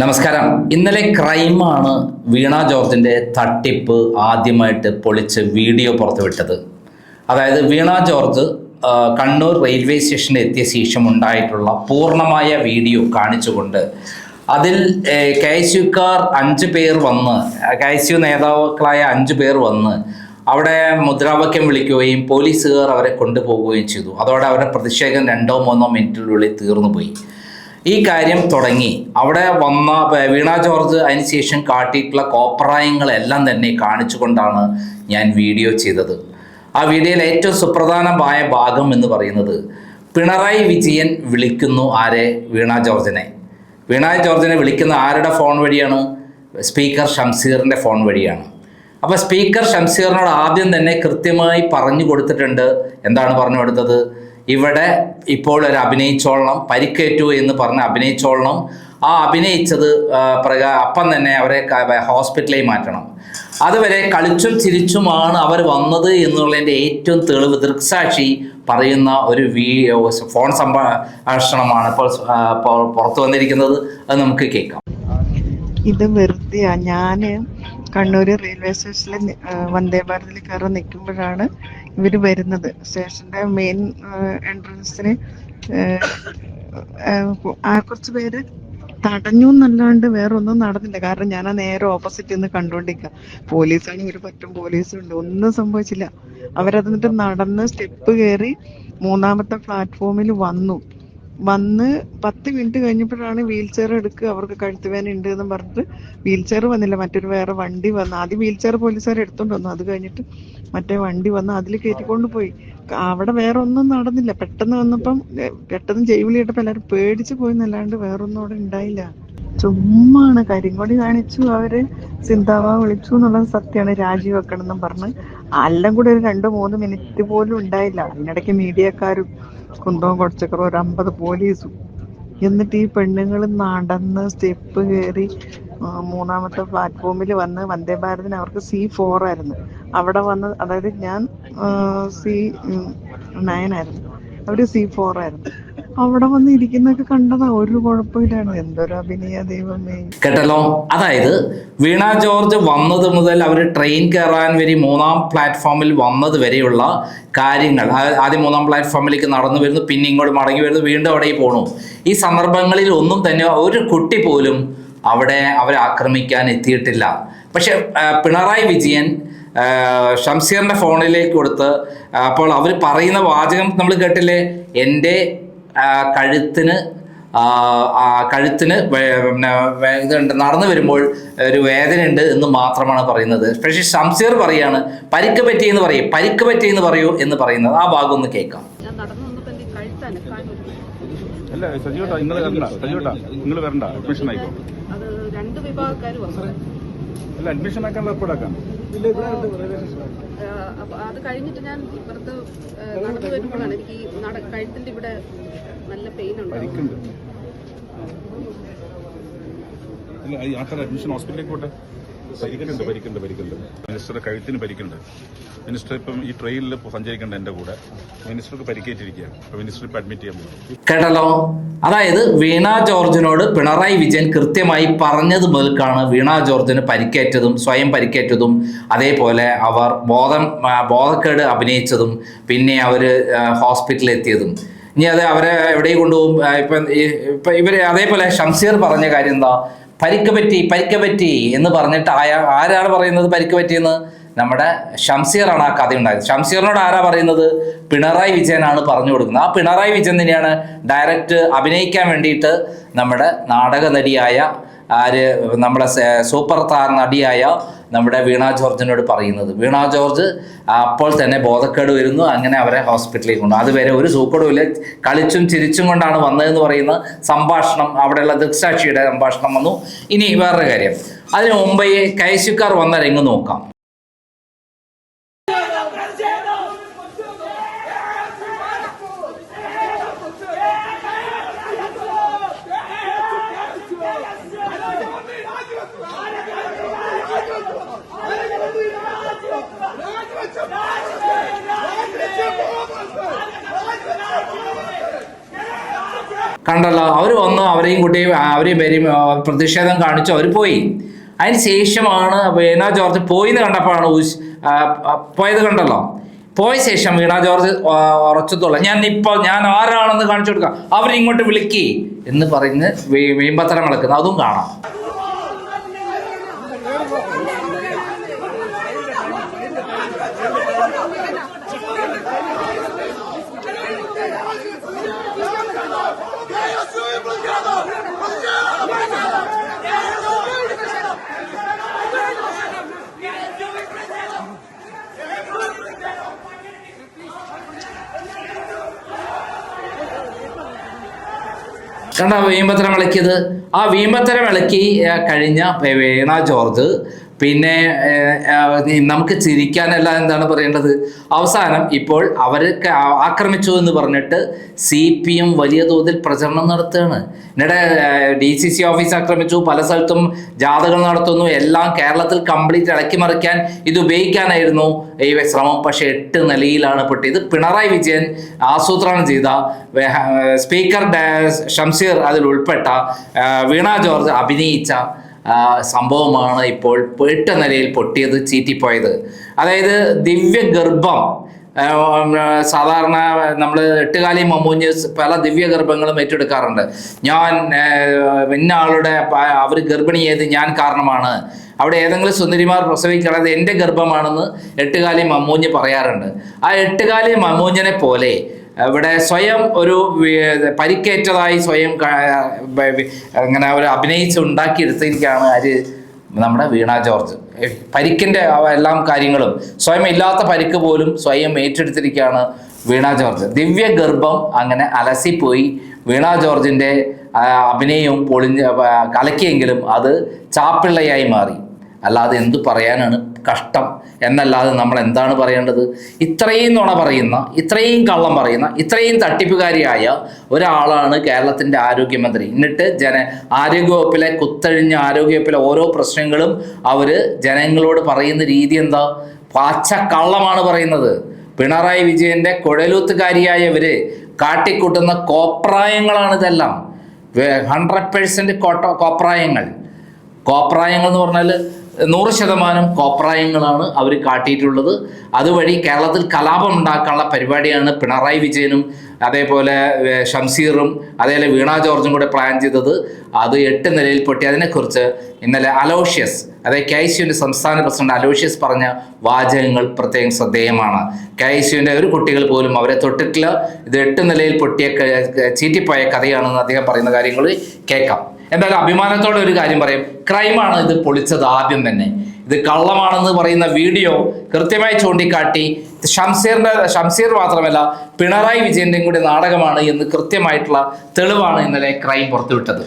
നമസ്കാരം. ഇന്നലെ ക്രൈമാണ് വീണ ജോർജിൻ്റെ തട്ടിപ്പ് ആദ്യമായിട്ട് പൊളിച്ച് വീഡിയോ പുറത്തുവിട്ടത്. അതായത് വീണ ജോർജ് കണ്ണൂർ റെയിൽവേ സ്റ്റേഷനിൽ എത്തിയ ശേഷം ഉണ്ടായിട്ടുള്ള പൂർണ്ണമായ വീഡിയോ കാണിച്ചുകൊണ്ട് അതിൽ KSUക്കാർ 5 പേർ വന്ന് KSU നേതാക്കളായ 5 പേർ വന്ന് അവിടെ മുദ്രാവാക്യം വിളിക്കുകയും പോലീസുകാർ അവരെ കൊണ്ടുപോവുകയും ചെയ്തു. അതോടെ അവരുടെ പ്രതിഷേധം 2-3 മിനിറ്റിനുള്ളിൽ തീർന്നുപോയി. ഈ കാര്യം തുടങ്ങി അവിടെ വന്ന വീണ ജോർജ് അതിനുശേഷം കാട്ടിയിട്ടുള്ള കോപ്രായങ്ങളെല്ലാം തന്നെ കാണിച്ചുകൊണ്ടാണ് ഞാൻ വീഡിയോ ചെയ്തത്. ആ വീഡിയോയിൽ ഏറ്റവും സുപ്രധാനമായ ഭാഗം എന്ന് പറയുന്നത് പിണറായി വിജയൻ വിളിക്കുന്നു ആരെ? വീണ ജോർജിനെ. വീണ ജോർജിനെ വിളിക്കുന്ന ആരുടെ ഫോൺ വഴിയാണ്? സ്പീക്കർ ഷംസീറിൻ്റെ ഫോൺ വഴിയാണ്. അപ്പോൾ സ്പീക്കർ ഷംസീറിനോട് ആദ്യം തന്നെ കൃത്യമായി പറഞ്ഞു കൊടുത്തിട്ടുണ്ട്. എന്താണ് പറഞ്ഞു കൊടുത്തത്? ഇവിടെ ഇപ്പോൾ ഒരു അഭിനയിച്ചോളണം, പരിക്കേറ്റു എന്ന് പറഞ്ഞ് അഭിനയിച്ചോളണം. ആ അഭിനയിച്ചത് അപ്പം തന്നെ അവരെ ഹോസ്പിറ്റലിൽ മാറ്റണം. അതുവരെ കളിച്ചും ചിരിച്ചുമാണ് അവർ വന്നത് എന്നുള്ളതിൻ്റെ ഏറ്റവും തെളിവ് ദൃക്സാക്ഷി പറയുന്ന ഒരു ഫോൺ സംഭാഷണമാണ് ഇപ്പോൾ പുറത്തു വന്നിരിക്കുന്നത്. അത് നമുക്ക് കേൾക്കാം. ഇത് വെറുതെയാ. ഞാന് കണ്ണൂർ റെയിൽവേ സ്റ്റേഷനിൽ വന്ദേ ഭാരതിൽ കയറി നിൽക്കുമ്പോഴാണ് ഇവര് വരുന്നത്. സ്റ്റേഷന്റെ മെയിൻ എൻട്രൻസിന് കുറച്ച് പേര് തടഞ്ഞു എന്നല്ലാണ്ട് വേറെ ഒന്നും നടന്നില്ല. കാരണം ഞാൻ നേരെ ഓപ്പോസിറ്റ് നിന്ന് കണ്ടുകൊണ്ടിരിക്കുക. പോലീസാണ്, ഒരു പറ്റും പോലീസുണ്ട്, ഒന്നും സംഭവിച്ചില്ല. അവരതിന്നിട്ട് നടന്ന് സ്റ്റെപ്പ് കയറി 3ാമത്തെ പ്ലാറ്റ്ഫോമിൽ വന്ന് 10 മിനിറ്റ് കഴിഞ്ഞപ്പോഴാണ് വീൽ ചെയർ എടുക്കുക. അവർക്ക് കഴുത്തുവേദന ഉണ്ട് എന്ന് പറഞ്ഞിട്ട് വീൽ ചെയർ വന്നില്ല, മറ്റൊരു വേറെ വണ്ടി വന്നു. ആദ്യം വീൽ ചെയർ പോലീസുകാർ എടുത്തോണ്ട് വന്നു. അത് കഴിഞ്ഞിട്ട് മറ്റേ വണ്ടി വന്ന് അതിൽ കയറ്റിക്കൊണ്ട് പോയി. അവിടെ വേറെ ഒന്നും നടന്നില്ല. പെട്ടെന്ന് വന്നപ്പം പെട്ടെന്ന് ജൈവിളി ഇട്ടപ്പോൾ എല്ലാവരും പേടിച്ച് പോയി എന്നല്ലാണ്ട് വേറൊന്നും അവിടെ ഉണ്ടായില്ല. ചുമ്മാണ് കരിങ്കൊടി കാണിച്ചു, അവര് സിന്താവ വിളിച്ചു എന്നുള്ളത് സത്യമാണ്. രാജിവെക്കണം എന്നും പറഞ്ഞ് എല്ലാം കൂടെ ഒരു 2-3 മിനിറ്റ് പോലും ഉണ്ടായില്ല. അതിനിടയ്ക്ക് മീഡിയക്കാരും കുന്തവും കുറച്ചക്കറും ഒരു 50 പോലീസും. എന്നിട്ട് ഈ പെണ്ണുങ്ങൾ നടന്ന് സ്റ്റെപ്പ് കയറി 3ാമത്തെ പ്ലാറ്റ്ഫോമിൽ വന്ന് വന്ദേ ഭാരതിന് അവർക്ക് C4 ആയിരുന്നു. അവിടെ വന്ന്, അതായത് ഞാൻ C9 ആയിരുന്നു, അവര് C4 ആയിരുന്നു. അവിടെ വന്ന് ഇരിക്കുന്നൊക്കെ കണ്ടതാ. ഒരു കുഴപ്പമില്ലാണ്. എന്തൊരു അഭിനയ ദൈവമേ. കേട്ടല്ലോ. അതായത് വീണ ജോർജ് വന്നത് മുതൽ അവർ ട്രെയിൻ കയറാൻ വരെ 3ാം പ്ലാറ്റ്ഫോമിൽ വന്നത് വരെയുള്ള കാര്യങ്ങൾ, ആദ്യം 3ാം പ്ലാറ്റ്ഫോമിലേക്ക് നടന്നു വരുന്നു, പിന്നെ ഇങ്ങോട്ട് മടങ്ങി വരുന്നു, വീണ്ടും അവിടെ പോകണു. ഈ സന്ദർഭങ്ങളിൽ ഒന്നും തന്നെ ഒരു കുട്ടി പോലും അവിടെ അവരെ ആക്രമിക്കാൻ എത്തിയിട്ടില്ല. പക്ഷെ പിണറായി വിജയൻ ഷംസീറിൻ്റെ ഫോണിലേക്ക് കൊടുത്ത് അപ്പോൾ അവർ പറയുന്ന വാചകം നമ്മൾ കേട്ടില്ലേ? എൻ്റെ കഴുത്തിന് ഇതുണ്ട്, നടന്നു വരുമ്പോൾ ഒരു വേദന ഉണ്ട് എന്ന് മാത്രമാണ് പറയുന്നത്. പക്ഷേ ഷംസീർ പറയാണ് പരിക്ക് പറ്റിയെന്ന് പറയൂ എന്ന് പറയുന്നത്. ആ ഭാഗം ഒന്ന് കേൾക്കാം. അല്ല സജീവട്ടാ, നിങ്ങൾ വരണ്ട, അഡ്മിഷൻ ആയിക്കോ. അല്ല, അഡ്മിഷൻ ആക്കാനുള്ള ഏർപ്പാടാക്കാം. അത് കഴിഞ്ഞിട്ട് ഞാൻ ഇപ്പുറത്ത് നടന്നു വരുമ്പോഴാണ് എനിക്ക് കഴുത്തിന്റെ ഇവിടെ നല്ല പെയിൻ ഉണ്ട്. ആൾക്കാർ അഡ്മിഷൻ ഹോസ്പിറ്റലിലേക്ക് പോട്ടെ. പരിക്കുണ്ട്. മിനിസ്റ്ററുടെ കഴുത്തിന് പരിക്കുണ്ട്. മിനിസ്റ്റർ ഇപ്പം ഈ ട്രെയിനിൽ സഞ്ചരിക്കേണ്ട എൻ്റെ കൂടെ. മിനിസ്റ്റർക്ക് പരിക്കേറ്റിരിക്കുകയാണ്. അപ്പോൾ മിനിസ്റ്റർ ഇപ്പം അഡ്മിറ്റ് ചെയ്യാൻ പോകും. കേട്ടല്ലോ. അതായത് വീണ ജോർജിനോട് പിണറായി വിജയൻ കൃത്യമായി പറഞ്ഞത് മുതൽക്കാണ് വീണ ജോർജിന് പരിക്കേറ്റതും സ്വയം പരിക്കേറ്റതും അതേപോലെ അവർ ബോധക്കേട് അഭിനയിച്ചതും പിന്നെ അവർ ഹോസ്പിറ്റലിൽ എത്തിയതും. ഇനി അത് അവരെ എവിടെയും കൊണ്ടുപോകും. ഇപ്പം ഇവർ അതേപോലെ ഷംസീർ പറഞ്ഞ കാര്യം എന്താ? പരിക്ക് പറ്റി എന്ന് പറഞ്ഞിട്ട് ആരാണ് പറയുന്നത് പരിക്ക് പറ്റിയെന്ന്? നമ്മുടെ ഷംസീറാണ് ആ കഥ ഉണ്ടായത്. ഷംസീറിനോട് ആരാ പറയുന്നത്? പിണറായി വിജയനാണ് പറഞ്ഞു കൊടുക്കുന്നത്. ആ പിണറായി വിജയൻ തന്നെയാണ് ഡയറക്റ്റ് അഭിനയിക്കാൻ വേണ്ടിയിട്ട് നമ്മുടെ നാടക നടിയായ നമ്മുടെ സൂപ്പർ താര നടിയായ നമ്മുടെ വീണ ജോർജിനോട് പറയുന്നത്. വീണ ജോർജ് അപ്പോൾ തന്നെ ബോധക്കേട് വരുന്നു. അങ്ങനെ അവരെ ഹോസ്പിറ്റലിൽ കൊണ്ടു. അതുവരെ ഒരു സൂക്കടുമില്ല, കളിച്ചും ചിരിച്ചും കൊണ്ടാണ് വന്നതെന്ന് പറയുന്ന സംഭാഷണം, അവിടെയുള്ള ദൃക്സാക്ഷിയുടെ സംഭാഷണം വന്നു. ഇനി വേറൊരു കാര്യം, അതിന് മുമ്പ് KSUക്കാർ വന്ന രംഗം നോക്കാം. കണ്ടല്ലോ, അവർ വന്ന് അവരെയും കുട്ടിയും അവരെയും പേരെയും പ്രതിഷേധം കാണിച്ചു, അവർ പോയി. അതിന് ശേഷമാണ് വീണ ജോർജ് പോയിന്ന് കണ്ടപ്പോഴാണ് പോയത്. കണ്ടല്ലോ, പോയ ശേഷം വീണ ജോർജ് ഉറച്ചത്തോളം ഞാൻ ആരാണെന്ന് കാണിച്ചു കൊടുക്കാം, അവരിങ്ങോട്ട് വിളിക്കി എന്ന് പറഞ്ഞ് വീമ്പത്തരം വിളക്കുന്നത് അതും കാണാം. കണ്ട വീമ്പത്തരം വിളക്കിയത്. ആ വീമ്പത്തരം വിളക്കി കഴിഞ്ഞ വീണ ജോർജ് പിന്നെ നമുക്ക് ചിരിക്കാനല്ല എന്താണ് പറയേണ്ടത്, അവസാനം ഇപ്പോൾ അവർക്ക് ആക്രമിച്ചു എന്ന് പറഞ്ഞിട്ട് CPM വലിയ തോതിൽ പ്രചരണം നടത്തുകയാണ്. എന്നിടെ DCC ഓഫീസ് ആക്രമിച്ചു, പല സ്ഥലത്തും ജാഥകൾ നടത്തുന്നു, എല്ലാം കേരളത്തിൽ കംപ്ലീറ്റ് ഇളക്കി മറിക്കാൻ ഇത് ഉപയോഗിക്കാനായിരുന്നു ഈ ശ്രമം. പക്ഷെ 8 നിലയിലാണ് പൊട്ടിയത്. പിണറായി വിജയൻ ആസൂത്രണം ചെയ്ത, സ്പീക്കർ ഷംസീർ അതിൽ ഉൾപ്പെട്ട, വീണ ജോർജ് അഭിനയിച്ച സംഭവമാണ് ഇപ്പോൾ 8 നിലയിൽ പൊട്ടിയത്, ചീറ്റിപ്പോയത്. അതായത് ദിവ്യഗർഭം, സാധാരണ നമ്മൾ 8 മമ്മൂഞ്ഞ് പല ദിവ്യഗർഭങ്ങളും ഏറ്റെടുക്കാറുണ്ട്. ഞാൻ ഇന്ന ആളുടെ അവർ ഗർഭിണിയായത് ഞാൻ കാരണമാണ്, അവിടെ ഏതെങ്കിലും സുന്ദരിമാർ പ്രസവിക്കണത് എൻ്റെ ഗർഭമാണെന്ന് 8 മമ്മൂഞ്ഞ് പറയാറുണ്ട്. ആ 8 മമ്മൂഞ്ഞിനെ പോലെ ഇവിടെ സ്വയം ഒരു പരിക്കേറ്റതായി സ്വയം അങ്ങനെ ഒരു അഭിനയിച്ച് ഉണ്ടാക്കിയെടുത്തിരിക്കുകയാണ് ആര്, നമ്മുടെ വീണ ജോർജ്. പരിക്കിൻ്റെ എല്ലാം കാര്യങ്ങളും സ്വയം ഇല്ലാത്ത പരിക്ക് പോലും സ്വയം ഏറ്റെടുത്തിരിക്കുകയാണ് വീണ ജോർജ്. ദിവ്യഗർഭം അങ്ങനെ അലസിപ്പോയി. വീണ ജോർജിൻ്റെ അഭിനയവും കലക്കിയെങ്കിലും അത് ചാപ്പിള്ളയായി മാറി. അല്ലാതെ എന്തു പറയാനാണ്, കഷ്ടം എന്നല്ലാതെ നമ്മൾ എന്താണ് പറയേണ്ടത്? ഇത്രയും നുണ പറയുന്ന, ഇത്രയും കള്ളം പറയുന്ന, ഇത്രയും തട്ടിപ്പുകാരിയായ ഒരാളാണ് കേരളത്തിൻ്റെ ആരോഗ്യമന്ത്രി. എന്നിട്ട് ആരോഗ്യവകുപ്പിലെ കുത്തഴിഞ്ഞ ആരോഗ്യവകുപ്പിലെ ഓരോ പ്രശ്നങ്ങളും അവർ ജനങ്ങളോട് പറയുന്ന രീതി എന്താ? പച്ച കള്ളമാണ് പറയുന്നത്. പിണറായി വിജയൻ്റെ കുഴലൂത്തുകാരിയായവർ കാട്ടിക്കൂട്ടുന്ന കോപ്രായങ്ങളാണ് ഇതെല്ലാം. 100% കോപ്രായങ്ങൾ എന്ന് പറഞ്ഞാൽ 100% കോപ്രായങ്ങളാണ് അവർ കാട്ടിയിട്ടുള്ളത്. അതുവഴി കേരളത്തിൽ കലാപം ഉണ്ടാക്കാനുള്ള പരിപാടിയാണ് പിണറായി വിജയനും അതേപോലെ ഷംസീറും അതേപോലെ വീണ ജോർജും കൂടെ പ്ലാൻ ചെയ്തത്. അത് 8 നിലയിൽ പൊട്ടി. അതിനെക്കുറിച്ച് ഇന്നലെ അലോഷ്യസ്, അതായത് KICUവിൻ്റെ സംസ്ഥാന പ്രസിഡന്റ് അലോഷ്യസ് പറഞ്ഞ വാചകങ്ങൾ പ്രത്യേകം ശ്രദ്ധേയമാണ്. KICUവിൻ്റെ ഒരു കുട്ടികൾ പോലും അവരെ തൊട്ടിട്ടില്ല. ഇത് 8 നിലയിൽ പൊട്ടിയ ചീറ്റിപ്പോയ കഥയാണെന്ന് അദ്ദേഹം പറയുന്ന കാര്യങ്ങൾ കേൾക്കാം. എന്തായാലും അഭിമാനത്തോടെ ഒരു കാര്യം പറയും, ക്രൈമാണ് ഇത് പൊളിച്ചത്. ആദ്യം തന്നെ ഇത് കള്ളമാണെന്ന് പറയുന്ന വീഡിയോ കൃത്യമായി ചൂണ്ടിക്കാട്ടി ഷംസീർ മാത്രമല്ല പിണറായി വിജയൻ്റെയും കൂടി നാടകമാണ് എന്ന് കൃത്യമായിട്ടുള്ള തെളിവാണ് ഇന്നലെ ക്രൈം പുറത്തുവിട്ടത്.